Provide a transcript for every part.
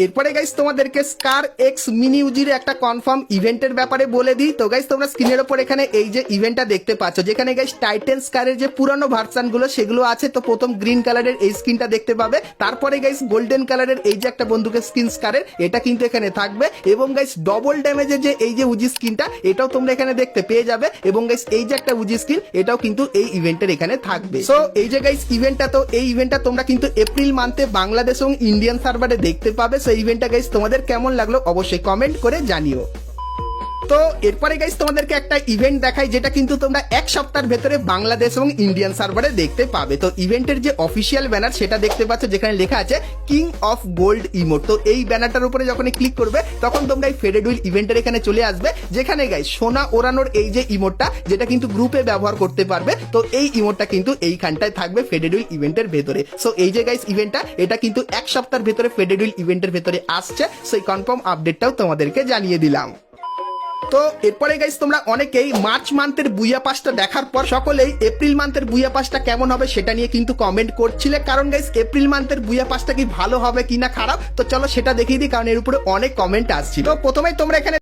এরপরে গাইস তোমাদেরকে স্কার x mini ইউজির একটা কনফার্ম ইভেন্টের ব্যাপারে বলে দিই। তো গাইস তোমরা স্ক্রিনের উপর এখানে এই যে ইভেন্টটা দেখতে পাচ্ছ, যেখানে গাইস টাইটান স্কারের যে পুরানো ভার্সন গুলো সেগুলো আছে। তো প্রথম গ্রিন কালারের এই স্কিনটা দেখতে পাবে, তারপরে গাইস গোল্ডেন কালারের এই যে একটা বন্দুকের স্কিন স্কারের, এটা কিন্তু এখানে থাকবে। এবং গাইস ডবল ড্যামেজের যে এই যে উজি স্কিনটা, এটাও তোমরা এখানে দেখতে পেয়ে যাবে। এবং গাইস এই যে একটা উজি স্কিন, এটাও কিন্তু এই ইভেন্টের এখানে থাকবে। সো এই যে গাইস ইভেন্টটা, তো এই ইভেন্টটা তোমরা কিন্তু এপ্রিল মান্থে বাংলাদেশ এবং ইন্ডিয়ান সার্ভারে দেখতে পাবে। সো ইভেন্টটা গাইস তোমাদের কেমন লাগলো অবশ্যই কমেন্ট করে জানিও। তো এরপরে গাইস তোমাদেরকে একটা ইভেন্ট দেখাই, যেটা কিন্তু তোমরা এক সপ্তাহের ভেতরে বাংলাদেশ এবং ইন্ডিয়ান সার্ভারে দেখতে পাবে। তো ইভেন্টের যে অফিসিয়াল ব্যানার সেটা দেখতে পাচ্ছ, যেখানে লেখা আছে কিং অফ গোল্ড ইমোট। তো এই ব্যানারটার উপরে যখন ক্লিক করবে তখন তোমরা এই ফেডেড উইল ইভেন্টের এখানে চলে আসবে, যেখানে গাইস সোনা ওড়ানোর এই যে ইমোটটা, যেটা কিন্তু গ্রুপে ব্যবহার করতে পারবে। তো এই ইমোটটা কিন্তু এইখানটায় থাকবে ফেডেড উইল ইভেন্টের ভেতরে। সো এই যে গাইস ইভেন্টটা, এটা কিন্তু এক সপ্তাহের ভেতরে ফেডেড উইল ইভেন্টের ভেতরে আসছে। সো এই কনফার্ম আপডেটটাও তোমাদেরকে জানিয়ে দিলাম। তো এরপরে গাইস তোমরা অনেকেই মার্চ মান্থের বুইয়া পাসটা দেখার পর সকলেই এপ্রিল মান্থের বুইয়া পাসটা কেমন হবে সেটা নিয়ে কিন্তু কমেন্ট করছিলে। কারণ গাইস এপ্রিল মান্থের বুইয়া পাসটা কি ভালো হবে কিনা খারাপ, তো চলো সেটা দেখিয়ে দিই, কারণ এর উপরে অনেক কমেন্ট আসছিল। তো প্রথমেই তোমরা এখানে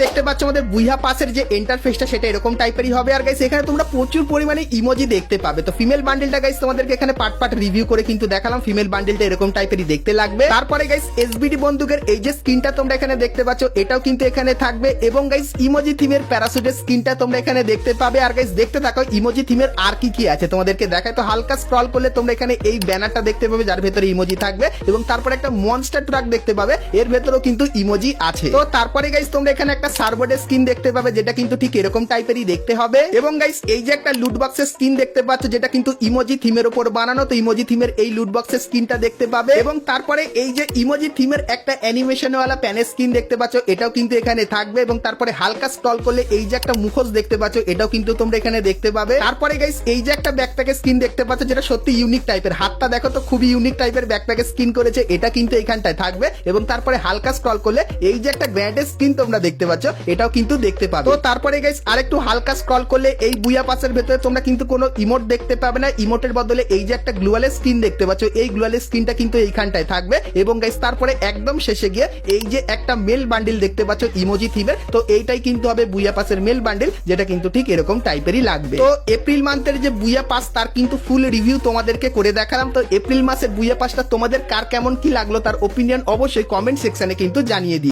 দেখতে পাচ্ছ আমাদের বুইয়া পাসের যে ইন্টারফেসটা সেটা এরকম টাইপেরই হবে। আর গাইস এখানে তোমরা প্রচুর পরিমাণে ইমোজি দেখতে পাবে। তো ফিমেল বান্ডেলটা গাইস তোমাদেরকে এখানে পার্ট পার্ট রিভিউ করে কিন্তু দেখালাম, ফিমেল বান্ডেলটা এরকম টাইপেরই দেখতে লাগবে। তারপরে গাইস এসবিডি বন্দুকের এই যে স্কিনটা তোমরা এখানে দেখতে পাচ্ছ, এটাও কিন্তু এখানে থাকবে। এবং গাইস ইমোজি থিমের প্যারাসুটের স্কিনটা তোমরা এখানে দেখতে পাবে। আর গাইস দেখতে থাকো ইমোজি থিমের আর কি কি আছে তোমাদেরকে দেখায়। তো হালকা স্ক্রল করলে তোমরা এখানে এই ব্যানারটা দেখতে পাবে, যার ভেতরে ইমোজি থাকবে। এবং তারপরে একটা মনস্টার ট্রাক দেখতে পাবে, এর ভেতরেও কিন্তু ইমোজি আছে। তো তারপরে গাইস তোমরা এখানে একটা সার্বোর্ডের স্কিন দেখতে পাবে, যেটা কিন্তু ঠিক এরকম টাইপেরই দেখতে হবে। এবং গাইস এই যে একটা লুট বক্সের স্কিন দেখতে পাচ্ছ, যেটা কিন্তু ইমোজি থিমের উপর বানানো। তো ইমোজি থিমের এই লুট বক্সের স্কিনটা দেখতে পাবে। এবং তারপরে এই যে ইমোজি থিমের একটা অ্যানিমেশনওয়ালা প্যানের স্কিন দেখতে পাচ্ছ, এটাও কিন্তু এখানে থাকবে। এবং তারপরে হালকা স্ক্রল করলে এই যে একটা মুখোশ দেখতে পাচ্ছ, এটাও কিন্তু তোমরা এখানে দেখতে পাবে। তারপরে গাইস এই যে একটা ব্যাকপ্যাকের স্কিন দেখতে পাচ্ছ, যেটা সত্যি ইউনিক টাইপের, হাতটা দেখো তো খুবই ইউনিক টাইপের ব্যাকপ্যাকের স্কিন করেছে, এটা কিন্তু এখানটায় থাকবে। এবং তারপরে হালকা স্ক্রল করলে এই যে একটা গ্র্যান্ডের স্কিন তোমরা দেখতে পাচ্ছ, এটাও কিন্তু দেখতে পাবে। তো তারপরে গাইস আরেকটু হালকা স্ক্রল করলে এই বুইয়া পাসের ভেতরে তোমরা কিন্তু কোনো ইমোট দেখতে পাবে না। ইমোটের বদলে এই যে একটা গ্লুয়ালের স্কিন দেখতে পাচ্ছ, এই গ্লুয়ালের স্কিনটা কিন্তু এইখানটায় থাকবে। এবং গাইস তারপরে একদম শেষে গিয়ে এই যে একটা মেল বান্ডিল দেখতে পাচ্ছ ইমোজি থিমের, তো এইটাই কিন্তু হবে বুইয়া পাসের মেল বান্ডিল, যেটা কিন্তু ঠিক এরকম টাইপেরই লাগবে। তো এপ্রিল মান্থের যে বুইয়া পাস তার কিন্তু ফুল রিভিউ তোমাদেরকে করে দেখালাম। তো এপ্রিল মাসের বুইয়া পাসটা তোমাদের কার কেমন কি লাগলো তার ওপিনিয়ন অবশ্যই কমেন্ট সেকশনে কিন্তু জানিয়ে দিই।